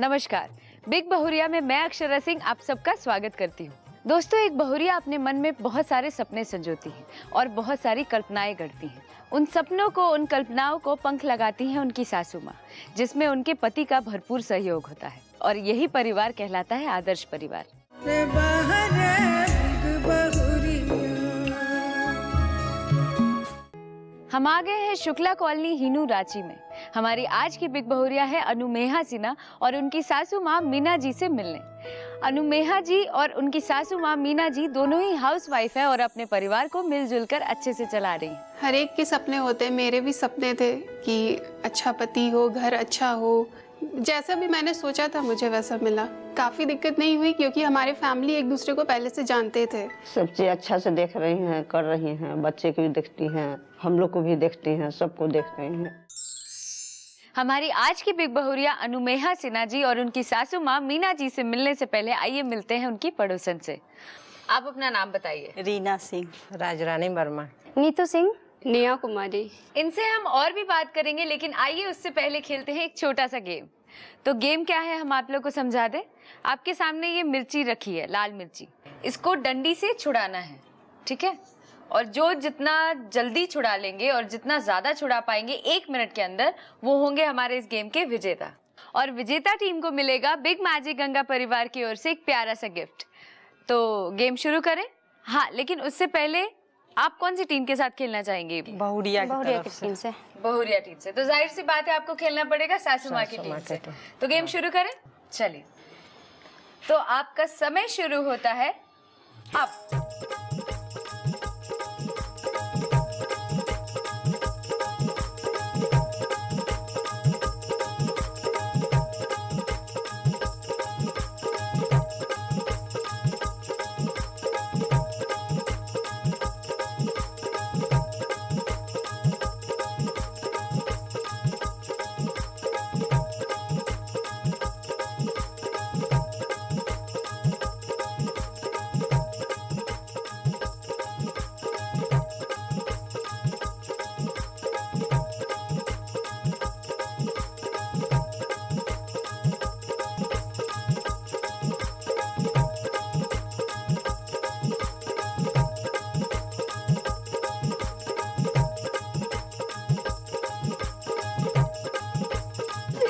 नमस्कार, बिग बहुरिया में मैं अक्षरा सिंह आप सबका स्वागत करती हूँ। दोस्तों, एक बहुरिया अपने मन में बहुत सारे सपने संजोती है और बहुत सारी कल्पनाएं गढ़ती है। उन सपनों को, उन कल्पनाओं को पंख लगाती हैं उनकी सासू माँ, जिसमें उनके पति का भरपूर सहयोग होता है और यही परिवार कहलाता है आदर्श परिवार। हम आ गए हैं शुक्ला कॉलोनी हीनू रांची में। हमारी आज की बिग बहुरिया है अनुमेहा सिन्हा और उनकी सासू माँ मीना जी से मिलने। अनुमेहा जी और उनकी सासू माँ मीना जी दोनों ही हाउसवाइफ है और अपने परिवार को मिलजुल कर अच्छे से चला रही हैं। हर एक के सपने होते हैं, मेरे भी सपने थे कि अच्छा पति हो, घर अच्छा हो। जैसा भी मैंने सोचा था मुझे वैसा मिला। काफी दिक्कत नहीं हुई क्योंकि हमारे फैमिली एक दूसरे को पहले से जानते थे। सब चीज अच्छा से देख रही हैं, कर रही हैं, बच्चे को भी देखती हैं, हम लोग को भी देखती हैं, सबको देख रही हैं। हमारी आज की बिग बहुरिया अनुमेहा सिन्हा जी और उनकी सासू माँ मीना जी से मिलने से पहले आइए मिलते हैं उनकी पड़ोसन से। आप अपना नाम बताइए। रीना सिंह, राजरानी वर्मा, नीतू सिंह, निया कुमारी। इनसे हम और भी बात करेंगे, लेकिन आइए उससे पहले खेलते हैं एक छोटा सा गेम। तो गेम क्या है हम आप लोग को समझा दें। आपके सामने ये मिर्ची रखी है, लाल मिर्ची। इसको डंडी से छुड़ाना है, ठीक है? और जो जितना जल्दी छुड़ा लेंगे और जितना ज्यादा छुड़ा पाएंगे 1 मिनट के अंदर, वो होंगे हमारे इस गेम के विजेता। और विजेता टीम को मिलेगा बिग मैजिक गंगा परिवार की ओर से एक प्यारा सा गिफ्ट। तो गेम शुरू करें? हाँ, लेकिन उससे पहले आप कौन सी टीम के साथ खेलना चाहेंगे? बहुरिया की बहुरिया की तरफ टीम से। बहुरिया टीम से। तो जाहिर सी बात है आपको खेलना पड़ेगा सासू माँ की टीम से। तो गेम शुरू करें? चलिए, तो आपका समय शुरू होता है अब।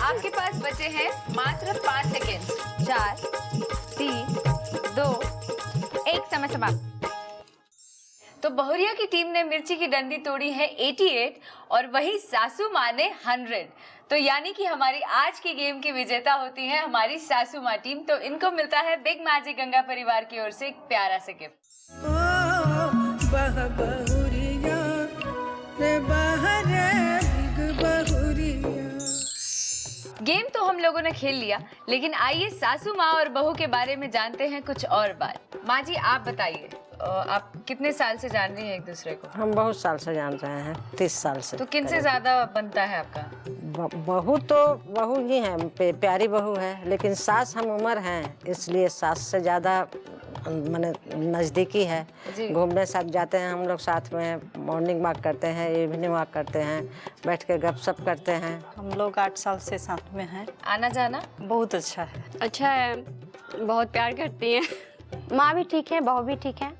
आपके पास बचे हैं मात्र 5 सेकेंड। 4, 3, 2, 1, समय समाप्त। तो बहुरिया की टीम ने मिर्ची की डंडी तोड़ी है 88 और वही सासू माँ ने 100। तो यानी कि हमारी आज की गेम की विजेता होती है हमारी सासू माँ टीम। तो इनको मिलता है बिग मैजिक गंगा परिवार की ओर से एक प्यारा सा गिफ्ट। गेम तो हम लोगों ने खेल लिया, लेकिन आइए सासू माँ और बहू के बारे में जानते हैं कुछ और बात। माँ जी, आप बताइए, आप कितने साल से जान रही हैं एक दूसरे को? हम बहुत साल से जान रहे हैं, 30 साल से। तो किन से ज्यादा बनता है आपका? बहू तो बहू ही है, प्यारी बहू है, लेकिन सास हम उम्र हैं, इसलिए सास से ज्यादा माने नजदीकी है। घूमने साथ जाते हैं हम लोग, साथ में मॉर्निंग वॉक करते हैं, इवनिंग वॉक करते हैं, बैठ के गपशप करते हैं। हम लोग 8 साल से साथ में हैं। आना जाना बहुत अच्छा है। अच्छा है, बहुत प्यार करती हैं। माँ भी ठीक है, बहू भी ठीक है।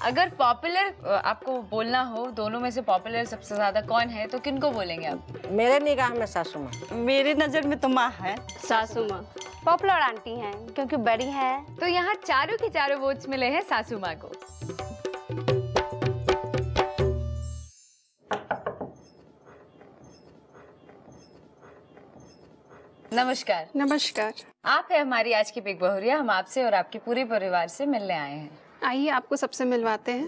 अगर पॉपुलर आपको बोलना हो, दोनों में से पॉपुलर सबसे ज्यादा कौन है, तो किनको बोलेंगे आप? मेरे निगाह में सासू माँ। मेरी नजर में तो माँ है। सासू माँ पॉपुलर आंटी हैं क्योंकि बड़ी है। तो यहाँ चारों के चारों वोट्स मिले हैं सासू माँ को। नमस्कार। नमस्कार। आप है हमारी आज की बिग बहुरिया। हम आपसे और आपके पूरे परिवार से मिलने आए हैं। आइए आपको सबसे मिलवाते हैं।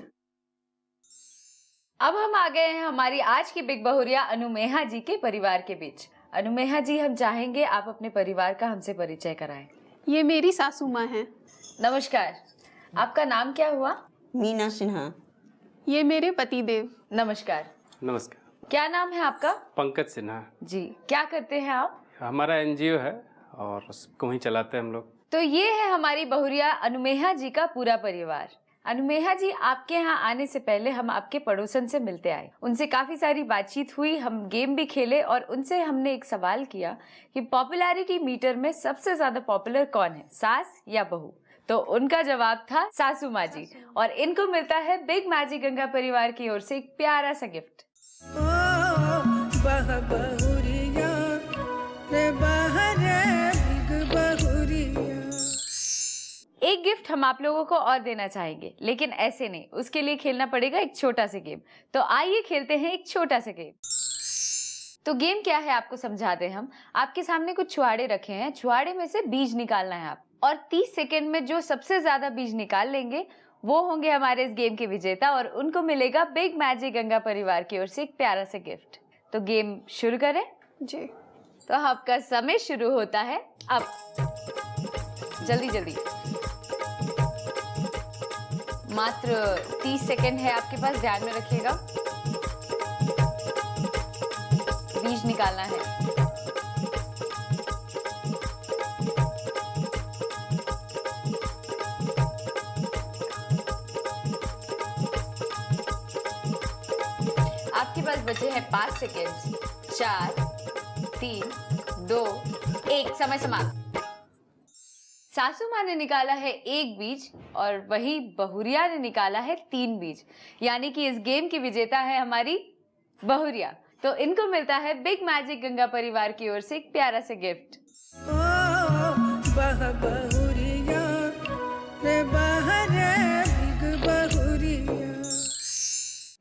अब हम आ गए हैं हमारी आज की बिग बहुरिया अनुमेहा जी के परिवार के बीच। अनुमेहा जी, हम चाहेंगे आप अपने परिवार का हमसे परिचय कराएं। ये मेरी सासू माँ है। नमस्कार, आपका नाम क्या हुआ? मीना सिन्हा। ये मेरे पति देव। नमस्कार। नमस्कार। क्या नाम है आपका? पंकज सिन्हा जी। क्या करते हैं आप? हमारा एनजीओ है और उसको ही चलाते हैं हम लोग। तो ये है हमारी बहुरिया अनुमेहा जी का पूरा परिवार। अनुमेहा जी, आपके यहाँ आने से पहले हम आपके पड़ोसन से मिलते आए, उनसे काफी सारी बातचीत हुई, हम गेम भी खेले और उनसे हमने एक सवाल किया कि पॉपुलैरिटी मीटर में सबसे ज्यादा पॉपुलर कौन है, सास या बहू। तो उनका जवाब था सासू माँ जी, और इनको मिलता है बिग मैजिक गंगा परिवार की ओर से एक प्यारा सा गिफ्ट। एक गिफ्ट हम आप लोगों को और देना चाहेंगे, लेकिन ऐसे नहीं, उसके लिए खेलना पड़ेगा एक छोटा सा गेम। तो आइए खेलते हैं एक छोटा सा गेम। तो गेम क्या है आपको समझा दें हम। आपके सामने कुछ छुआड़े रखे हैं, छुआड़े में से बीज निकालना है आप, और 30 सेकंड में जो सबसे ज्यादा बीज निकाल लेंगे वो होंगे हमारे इस गेम के विजेता, और उनको मिलेगा बिग मैजिक गंगा परिवार की ओर से एक प्यारा सा गिफ्ट। तो गेम शुरू करें जी। तो आपका समय शुरू होता है अब। जल्दी जल्दी, मात्र 30 सेकंड है आपके पास, ध्यान में रखिएगा। बीज निकालना है। आपके पास बचे हैं 5 सेकंड। 4, 3, 2, 1, समय समाप्त। सासू माँ ने निकाला है 1 बीज और वही बहुरिया ने निकाला है 3 बीज, यानी कि इस गेम की विजेता है हमारी बहुरिया। तो इनको मिलता है बिग मैजिक गंगा परिवार की ओर से एक प्यारा सा गिफ्ट।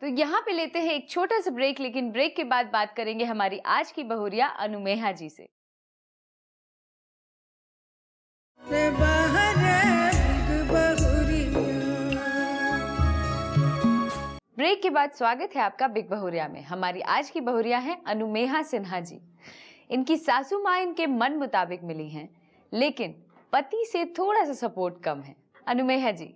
तो यहाँ पे लेते हैं एक छोटा सा ब्रेक, लेकिन ब्रेक के बाद बात करेंगे हमारी आज की बहुरिया अनुमेहा जी से। ब्रेक के बाद स्वागत है आपका बिग बहुरिया में। हमारी आज की बहुरिया है अनुमेहा सिन्हा जी। इनकी सासू माँ इनके मन मुताबिक मिली हैं, लेकिन पति से थोड़ा सा सपोर्ट कम है। अनुमेहा जी,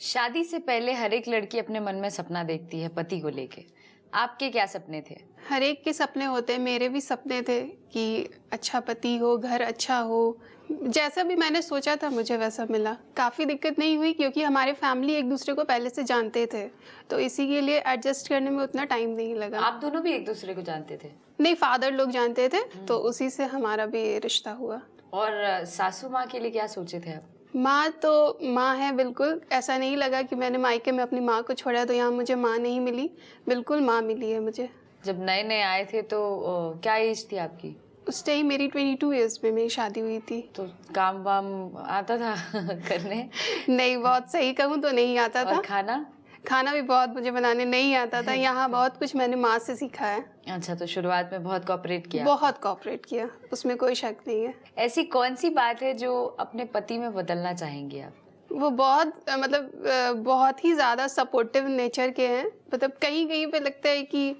शादी से पहले हर एक लड़की अपने मन में सपना देखती है पति को लेके, आपके क्या सपने थे? हर एक के सपने होते हैं, मेरे भी सपने थे कि अच्छा पति हो, घर अच्छा हो। जैसा भी मैंने सोचा था मुझे वैसा मिला। काफ़ी दिक्कत नहीं हुई क्योंकि हमारे फैमिली एक दूसरे को पहले से जानते थे, तो इसी के लिए एडजस्ट करने में उतना टाइम नहीं लगा। आप दोनों भी एक दूसरे को जानते थे? नहीं, फादर लोग जानते थे, तो उसी से हमारा भी रिश्ता हुआ। और सासू माँ के लिए क्या सोचे थे आप? माँ तो माँ है, बिल्कुल ऐसा नहीं लगा कि मैंने मायके में अपनी माँ को छोड़ा तो यहाँ मुझे माँ नहीं मिली, बिल्कुल माँ मिली है मुझे। जब नए नए आए थे तो क्या एज थी आपकी? उस टाइम मेरी 22 ईयर्स में मेरी शादी हुई थी। तो काम वाम आता था करने? नहीं, बहुत सही कहूँ तो नहीं आता था। खाना भी बहुत मुझे बनाने नहीं आता था। यहाँ बहुत कुछ मैंने माँ से सीखा है। अच्छा, तो शुरुआत में बहुत कोऑपरेट किया? बहुत कोऑपरेट किया, उसमें कोई शक नहीं है। ऐसी कौन सी बात है जो अपने पति में बदलना चाहेंगे आप? वो बहुत ही ज़्यादा सपोर्टिव नेचर के हैं। मतलब कहीं कहीं पे लगता है कि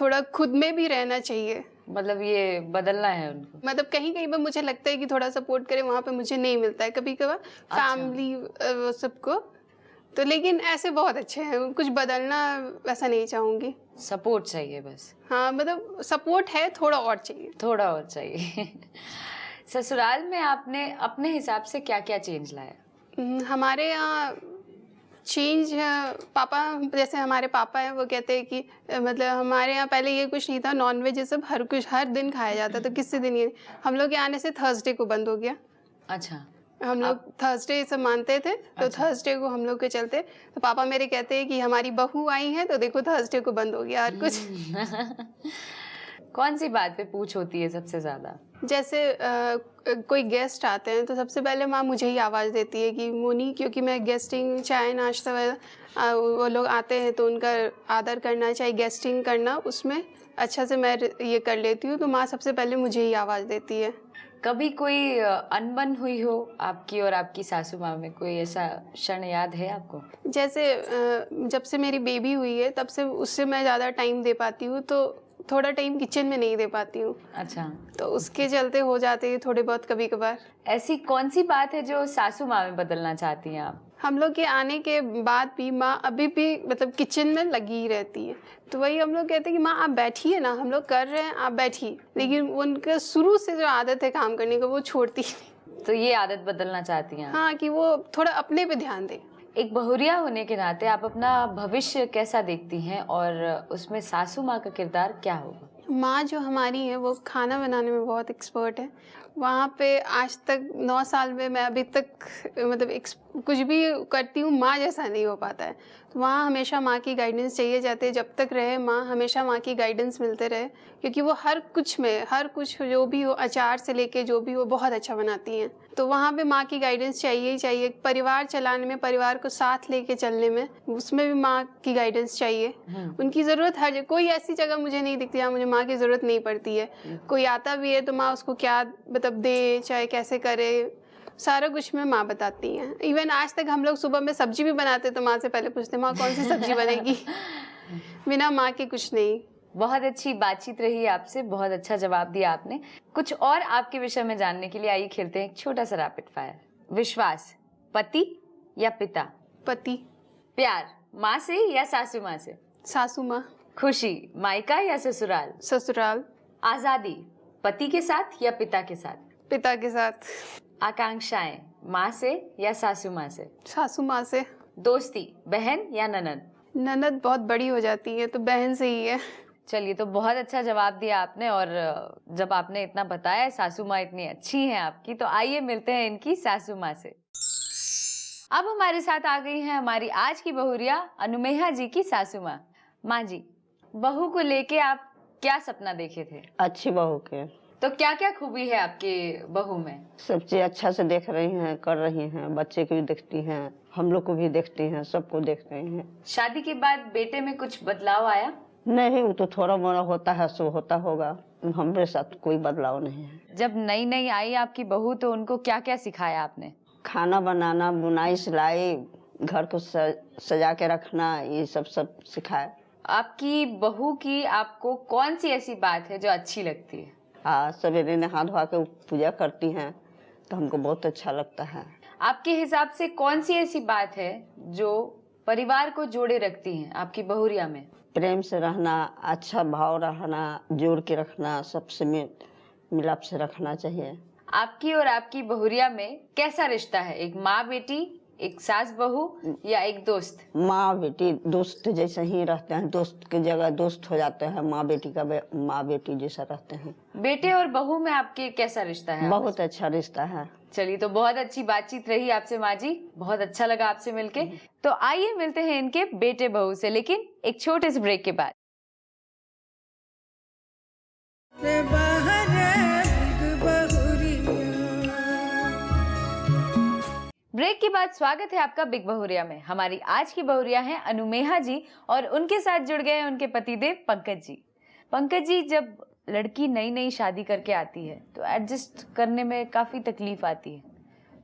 थोड़ा खुद में भी रहना चाहिए। मतलब ये बदलना है उनको? मतलब कहीं कहीं पे मुझे लगता है कि थोड़ा सपोर्ट करे, वहाँ पे मुझे नहीं मिलता है कभी कभार। फैमिली सबको तो, लेकिन ऐसे बहुत अच्छे हैं, कुछ बदलना वैसा नहीं चाहूँगी। सपोर्ट चाहिए बस? हाँ, मतलब सपोर्ट है, थोड़ा और चाहिए। थोड़ा और चाहिए। ससुराल में आपने अपने हिसाब से क्या क्या चेंज लाया? हमारे यहाँ चेंज, पापा, जैसे हमारे पापा हैं, वो कहते हैं कि मतलब हमारे यहाँ पहले ये कुछ नहीं था, नॉनवेज ये सब हर दिन खाया जाता, तो किसी दिन ये हम लोग के आने से थर्सडे को बंद हो गया। अच्छा, हम लोग थर्सडे सब मानते थे, तो थर्सडे को हम लोग के चलते, तो पापा मेरे कहते हैं कि हमारी बहू आई है तो देखो थर्सडे को बंद हो गया हर कुछ। कौन सी बात पे पूछ होती है सबसे ज्यादा? जैसे कोई गेस्ट आते हैं तो सबसे पहले माँ मुझे ही आवाज़ देती है कि मोनी, क्योंकि मैं गेस्टिंग, चाय नाश्ता वगैरह वो लोग आते हैं तो उनका आदर करना, चाहे गेस्टिंग करना, उसमें अच्छा से मैं ये कर लेती हूँ, तो माँ सबसे पहले मुझे ही आवाज़ देती है। कभी कोई अनबन हुई हो आपकी और आपकी सासू माँ में, कोई ऐसा क्षण याद है आपको? जैसे जब से मेरी बेबी हुई है तब से उससे मैं ज़्यादा टाइम दे पाती हूँ, तो थोड़ा टाइम किचन में नहीं दे पाती हूँ। अच्छा, तो उसके चलते हो जाते हैं थोड़े बहुत कभी कभार। ऐसी कौन सी बात है जो सासू माँ में बदलना चाहती हैं आप? हम लोग के आने के बाद भी माँ अभी भी मतलब किचन में लगी ही रहती है, तो वही हम लोग कहते हैं कि माँ आप बैठिए ना, हम लोग कर रहे हैं, आप बैठिए, लेकिन उनका शुरू से जो आदत है काम करने का वो छोड़ती नहीं। तो ये आदत बदलना चाहती हैं? हाँ, कि वो थोड़ा अपने पे ध्यान दे। एक बहुरिया होने के नाते आप अपना भविष्य कैसा देखती हैं और उसमें सासू माँ का किरदार क्या होगा? माँ जो हमारी है वो खाना बनाने में बहुत एक्सपर्ट है। वहाँ पे आज तक 9 साल में मैं अभी तक मतलब कुछ भी करती हूँ, माँ जैसा नहीं हो पाता है। तो वहाँ हमेशा माँ की गाइडेंस चाहिए जाती है। जब तक रहे माँ, हमेशा माँ की गाइडेंस मिलते रहे, क्योंकि वो हर कुछ जो भी हो, अचार से लेके जो भी हो, बहुत अच्छा बनाती हैं। तो वहाँ पे माँ की गाइडेंस चाहिए ही चाहिए। परिवार चलाने में, परिवार को साथ लेके चलने में, उसमें भी माँ की गाइडेंस चाहिए। उनकी ज़रूरत हर जगह, कोई ऐसी जगह मुझे नहीं दिखती जहाँ मुझे माँ की ज़रूरत नहीं पड़ती है। कोई आता भी है तो माँ उसको क्या मतलब दे, चाहे कैसे करे, सारा कुछ में माँ बताती हैं। इवन आज तक हम लोग सुबह में सब्जी भी बनाते तो माँ से पहले पूछते माँ कौन सी सब्जी बनेगी। बिना माँ के कुछ नहीं। बहुत अच्छी बातचीत रही आपसे, बहुत अच्छा जवाब दिया आपने। कुछ और आपके विषय में जानने के लिए आइए खेलते हैं एक छोटा सा रैपिड फायर। विश्वास, पति या पिता? पति। प्यार, माँ से या सासू माँ से? सासू माँ। खुशी, मायका या ससुराल? ससुराल। आजादी, पति के साथ या पिता के साथ? पिता के साथ। आकांक्षाएं, माँ से या सासू माँ से? सासू माँ से। दोस्ती, बहन या ननद? ननद बहुत बड़ी हो जाती है तो बहन से ही है। चलिए, तो बहुत अच्छा जवाब दिया आपने। और जब आपने इतना बताया सासू माँ इतनी अच्छी हैं आपकी, तो आइए मिलते हैं इनकी सासू माँ से। अब हमारे साथ आ गई हैं हमारी आज की बहुरिया अनुमेहा जी की सासू माँ। माँ जी, बहू को लेके आप क्या सपना देखे थे? अच्छी बहू के। तो क्या क्या खूबी है आपके बहू में? सब चीज अच्छा से देख रही हैं, कर रही हैं, बच्चे को भी देखती हैं, हम लोग को भी देखती हैं, सबको देख रही हैं। शादी के बाद बेटे में कुछ बदलाव आया? नहीं, वो तो थोड़ा मोड़ा होता है, सो होता होगा। हमारे साथ कोई बदलाव नहीं है। जब नई नई आई आपकी बहू तो उनको क्या क्या सिखाया आपने? खाना बनाना, बुनाई, सिलाई, घर को सजा के रखना, ये सब सिखाया। आपकी बहू की आपको कौन सी ऐसी बात है जो अच्छी लगती है? सवेरे नहा धोआ के पूजा करती हैं तो हमको बहुत अच्छा लगता है। आपके हिसाब से कौन सी ऐसी बात है जो परिवार को जोड़े रखती हैं आपकी बहुरिया में? प्रेम से रहना, अच्छा भाव रहना, जोड़ के रखना, सबसे मिलाप से रखना चाहिए। आपकी और आपकी बहुरिया में कैसा रिश्ता है? एक माँ बेटी, एक सास बहू या एक दोस्त? माँ बेटी दोस्त जैसे ही रहते हैं, दोस्त की जगह दोस्त हो जाते हैं। माँ बेटी का माँ बेटी जैसा रहते हैं। बेटे और बहू में आपके कैसा रिश्ता है? बहुत अच्छा रिश्ता है। चलिए, तो बहुत अच्छी बातचीत रही आपसे माँ जी, बहुत अच्छा लगा आपसे मिलके। तो आइए मिलते हैं इनके बेटे बहू से, लेकिन एक छोटे से ब्रेक के बाद। ब्रेक के बाद स्वागत है आपका बिग बहुरिया में। हमारी आज की बहुरिया है अनुमेहा जी और उनके साथ जुड़ गए हैं उनके पतिदेव पंकज जी। पंकज जी, जब लड़की नई नई शादी करके आती है तो एडजस्ट करने में काफी तकलीफ आती है,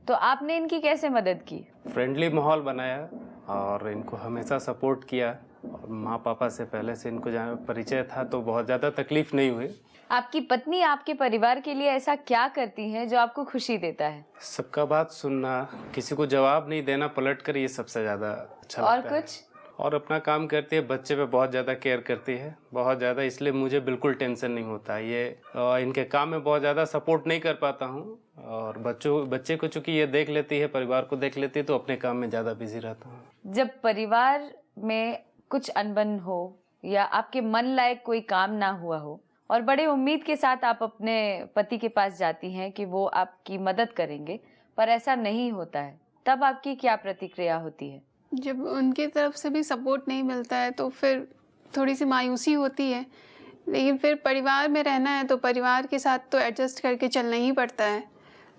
तो आपने इनकी कैसे मदद की? फ्रेंडली माहौल बनाया और इनको हमेशा सपोर्ट किया। और माँ पापा से पहले से इनको जहाँ परिचय था तो बहुत ज़्यादा तकलीफ नहीं हुई। आपकी पत्नी आपके परिवार के लिए ऐसा क्या करती है जो आपको खुशी देता है? सबका बात सुनना, किसी को जवाब नहीं देना पलट कर, ये सबसे ज़्यादा अच्छा और लगता है। कुछ? और अपना काम करती है, बच्चे पे बहुत ज़्यादा केयर करती है, बहुत ज़्यादा, इसलिए मुझे बिल्कुल टेंशन नहीं होता। ये इनके काम में बहुत ज़्यादा सपोर्ट नहीं कर पाता हूँ। और बच्चे को चूँकि ये देख लेती है, परिवार को देख लेती है, तो अपने काम में ज़्यादा बिजी रहता हूँ। जब परिवार में कुछ अनबन हो या आपके मन लायक कोई काम ना हुआ हो और बड़े उम्मीद के साथ आप अपने पति के पास जाती हैं कि वो आपकी मदद करेंगे, पर ऐसा नहीं होता है, तब आपकी क्या प्रतिक्रिया होती है? जब उनकी तरफ से भी सपोर्ट नहीं मिलता है तो फिर थोड़ी सी मायूसी होती है, लेकिन फिर परिवार में रहना है तो परिवार के साथ तो एडजस्ट करके चलना ही पड़ता है।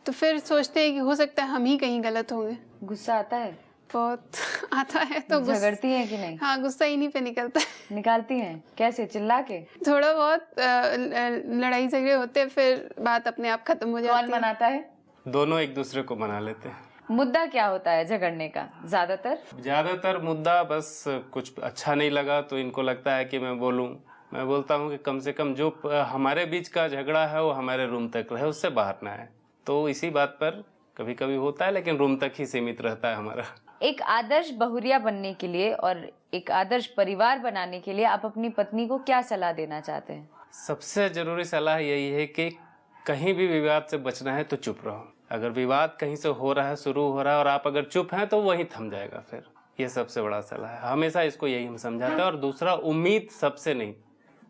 तो फिर सोचते हैं कि हो सकता है हम ही कहीं गलत होंगे। गुस्सा आता है? बहुत आता है। तो झगड़ती हैं कि नहीं? हाँ, गुस्सा इन्हीं पे निकलता है। निकालती हैं कैसे? चिल्ला के? थोड़ा बहुत लड़ाई झगड़े होते हैं, फिर बात अपने आप खत्म हो जाती है। कौन मनाता है? दोनों एक दूसरे को मना लेते हैं। मुद्दा क्या होता है झगड़ने का? ज़्यादातर मुद्दा बस कुछ अच्छा नहीं लगा तो इनको लगता है कि मैं बोलूं। मैं बोलता हूं कि कम से कम जो हमारे बीच का झगड़ा है वो हमारे रूम तक रहे, उससे बाहर ना है। तो इसी बात पर कभी कभी होता है, लेकिन रूम तक ही सीमित रहता है हमारा। एक आदर्श बहुरिया बनने के लिए और एक आदर्श परिवार बनाने के लिए आप अपनी पत्नी को क्या सलाह देना चाहते हैं? सबसे जरूरी सलाह यही है कि कहीं भी विवाद से बचना है तो चुप रहो। अगर विवाद कहीं से हो रहा है, शुरू हो रहा है और आप अगर चुप हैं तो वहीं थम जाएगा। फिर ये सबसे बड़ा सलाह है, हमेशा इसको यही हम समझाते हैं। और दूसरा, उम्मीद सबसे नहीं,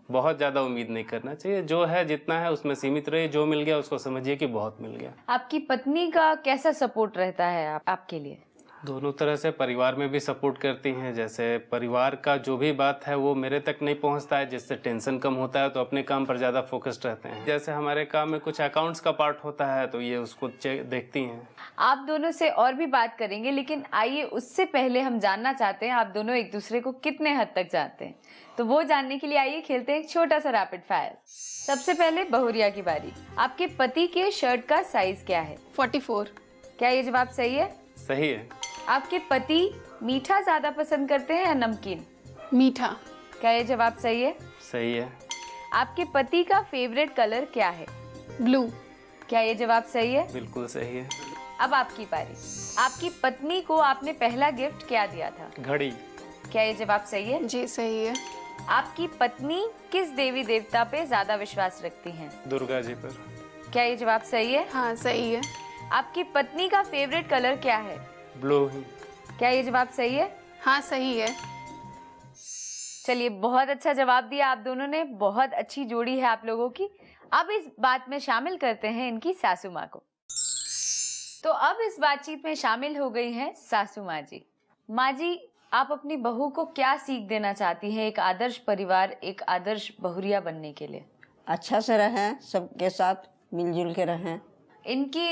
बहुत ज़्यादा उम्मीद नहीं करना चाहिए। जो है जितना है उसमें सीमित रहिए। जो मिल गया उसको समझिए कि बहुत मिल गया। आपकी पत्नी का कैसा सपोर्ट रहता है आपके लिए? दोनों तरह से परिवार में भी सपोर्ट करती हैं। जैसे परिवार का जो भी बात है वो मेरे तक नहीं पहुंचता है, जिससे टेंशन कम होता है, तो अपने काम पर ज़्यादा फोकस्ड रहते हैं। जैसे हमारे काम में कुछ अकाउंट्स का पार्ट होता है तो ये उसको देखती हैं। आप दोनों से और भी बात करेंगे, लेकिन आइए उससे पहले हम जानना चाहते हैं आप दोनों एक दूसरे को कितने हद तक जानते हैं। तो वो जानने के लिए आइए खेलते हैं एक छोटा सा रैपिड फायर। सबसे पहले बहुरिया की बारी। आपके पति के शर्ट का साइज क्या है? 44। क्या ये जवाब सही है? सही है। आपके पति मीठा ज्यादा पसंद करते हैं या नमकीन? मीठा। क्या ये जवाब सही है? सही है। आपके पति का फेवरेट कलर क्या है? ब्लू। क्या ये जवाब सही है? बिल्कुल सही है। अब आपकी पारी। आपकी पत्नी को आपने पहला गिफ्ट क्या दिया था? घड़ी। क्या ये जवाब सही है? जी सही है। आपकी पत्नी किस देवी देवता पे ज्यादा विश्वास रखती हैं? दुर्गा जी पर। क्या ये जवाब सही है? हाँ सही है। आपकी पत्नी का फेवरेट कलर क्या है? ब्लू ही। क्या ये जवाब सही है? हाँ सही है। चलिए, बहुत अच्छा जवाब दिया आप दोनों ने। बहुत अच्छी जोड़ी है आप लोगों की। अब इस बात में शामिल करते हैं इनकी सासू माँ को। तो अब इस बातचीत में शामिल हो गई हैं सासू माँ जी। माँ जी, आप अपनी बहू को क्या सीख देना चाहती हैं एक आदर्श परिवार, एक आदर्श बहुरिया बनने के लिए? अच्छा से रहें, सबके साथ मिलजुल के रहें। इनकी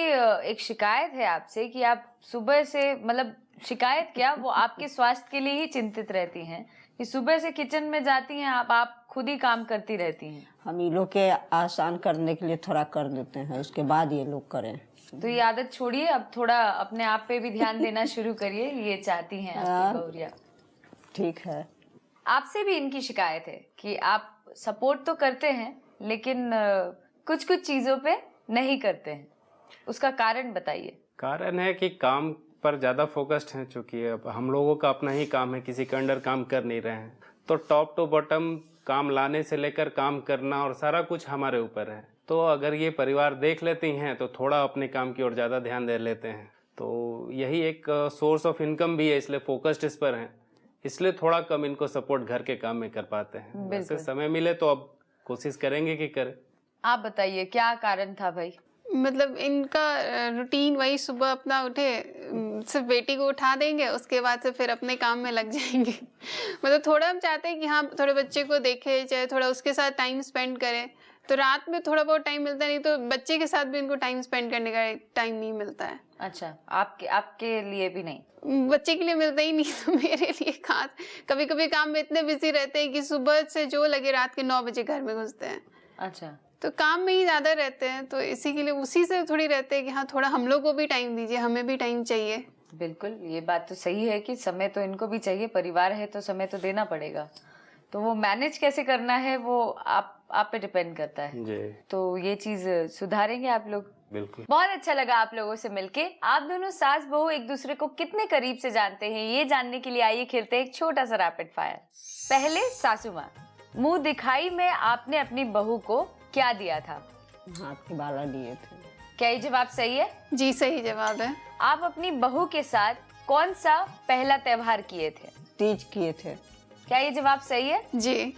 एक शिकायत है आपसे कि आप सुबह से, मतलब शिकायत क्या, वो आपके स्वास्थ्य के लिए ही चिंतित रहती हैं कि सुबह से किचन में जाती हैं आप खुद ही काम करती रहती हैं। हम ये लोग के आसान करने के लिए थोड़ा कर देते हैं, उसके बाद ये लोग करें। तो ये आदत छोड़िए, अब थोड़ा अपने आप पे भी ध्यान देना शुरू करिए। ये चाहती हैं आपकी बहुरिया। ठीक है। आपसे भी इनकी शिकायत है कि आप सपोर्ट तो करते हैं लेकिन कुछ कुछ चीजों पे नहीं करते हैं। उसका कारण बताइए। कारण है कि काम पर ज़्यादा फोकस्ड हैं। चूँकि अब हम लोगों का अपना ही काम है, किसी के अंडर काम कर नहीं रहे हैं, तो टॉप टू बॉटम काम लाने से लेकर काम करना और सारा कुछ हमारे ऊपर है। तो अगर ये परिवार देख लेती हैं तो थोड़ा अपने काम की ओर ज़्यादा ध्यान दे लेते हैं। तो यही एक सोर्स ऑफ इनकम भी है, इसलिए फोकस्ड इस पर हैं। इसलिए थोड़ा कम इनको सपोर्ट घर के काम में कर पाते हैं। वैसे समय मिले तो अब कोशिश करेंगे कि करें। आप बताइए क्या कारण था भाई? मतलब इनका रूटीन वही, सुबह अपना उठे, सिर्फ बेटी को उठा देंगे, उसके बाद से फिर अपने काम में लग जाएंगे। मतलब थोड़ा हम चाहते हैं कि हाँ थोड़े बच्चे को देखे, चाहे थोड़ा उसके साथ टाइम स्पेंड करें। तो रात में थोड़ा बहुत टाइम मिलता नहीं, तो बच्चे के साथ भी इनको टाइम स्पेंड करने का टाइम नहीं मिलता है। अच्छा, आपके लिए भी नहीं? बच्चे के लिए मिलता ही नहीं, तो मेरे लिए खास कभी कभी काम में इतने बिजी रहते हैं कि सुबह से जो लगे रात के 9 बजे घर में घुसते हैं। अच्छा, तो काम में ही ज़्यादा रहते हैं, तो इसी के लिए उसी से थोड़ी रहते हैं कि हाँ थोड़ा हम लोग को भी टाइम दीजिए, हमें भी टाइम चाहिए। बिल्कुल, ये बात तो सही है कि समय तो इनको भी चाहिए, परिवार है तो समय तो देना पड़ेगा। तो वो मैनेज कैसे करना है वो आप पे डिपेंड करता है जी। तो ये चीज सुधारेंगे आप लोग। बिल्कुल। बहुत अच्छा लगा आप लोगों से मिलके। आप दोनों सास बहू एक दूसरे को कितने करीब से जानते हैं ये जानने के लिए आइए खेलते हैं एक छोटा सा रैपिड फायर। पहले सासू माँ, मुंह दिखाई में आपने अपनी बहू को क्या दिया था? हाथ के बाला दिए थे। क्या ये जवाब सही है? जी सही जवाब है। आप अपनी बहू के साथ कौन सा पहला त्योहार किए थे? तीज किए थे। क्या ये जवाब सही है? जी।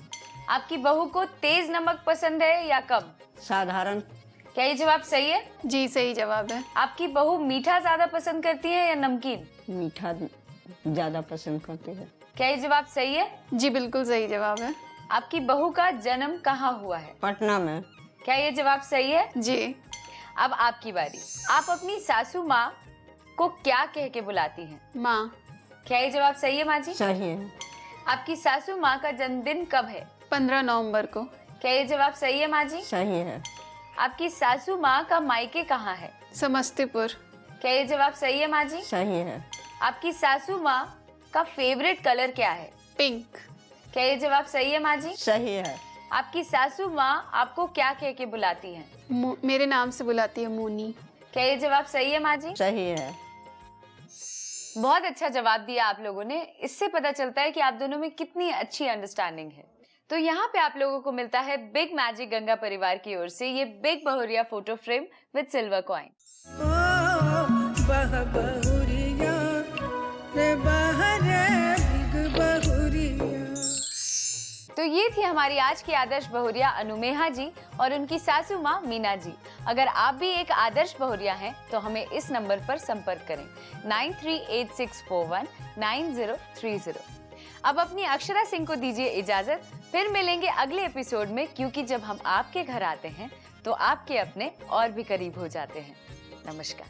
आपकी बहू को तेज नमक पसंद है या कम? साधारण। क्या ये जवाब सही है? जी सही जवाब है। आपकी बहू मीठा ज्यादा पसंद करती है या नमकीन? मीठा ज्यादा पसंद करती है। क्या ये जवाब सही है? जी बिल्कुल सही जवाब है। आपकी बहू का जन्म कहाँ हुआ है? पटना में। क्या ये जवाब सही है? जी। अब आपकी बारी। आप अपनी सासू माँ को क्या कह के बुलाती हैं? माँ। क्या ये जवाब सही है माँ जी? सही है। आपकी सासू माँ का जन्मदिन कब है? 15 नवंबर को। क्या ये जवाब सही है माँ जी? सही है। आपकी सासू माँ का मायके कहाँ है? समस्तीपुर। क्या ये जवाब सही है माँ जी? सही है। आपकी सासू माँ का फेवरेट कलर क्या है? पिंक। क्या ये जवाब सही है माँ जी? सही है। आपकी सासू माँ आपको क्या कह के बुलाती हैं? मेरे नाम से बुलाती है मोनी। क्या ये जवाब सही है माँ जी? सही है। बहुत अच्छा जवाब दिया आप लोगों ने। इससे पता चलता है कि आप दोनों में कितनी अच्छी अंडरस्टैंडिंग है। तो यहाँ पे आप लोगों को मिलता है बिग मैजिक गंगा परिवार की ओर से ये बिग बहुरिया photo frame with silver coin. तो ये थी हमारी आज की आदर्श बहुरिया अनुमेहा जी और उनकी सासू माँ मीना जी। अगर आप भी एक आदर्श बहुरिया हैं तो हमें इस नंबर पर संपर्क करें 9386419030। अब अपनी अक्षरा सिंह को दीजिए इजाजत, फिर मिलेंगे अगले एपिसोड में, क्योंकि जब हम आपके घर आते हैं तो आपके अपने और भी करीब हो जाते हैं। नमस्कार।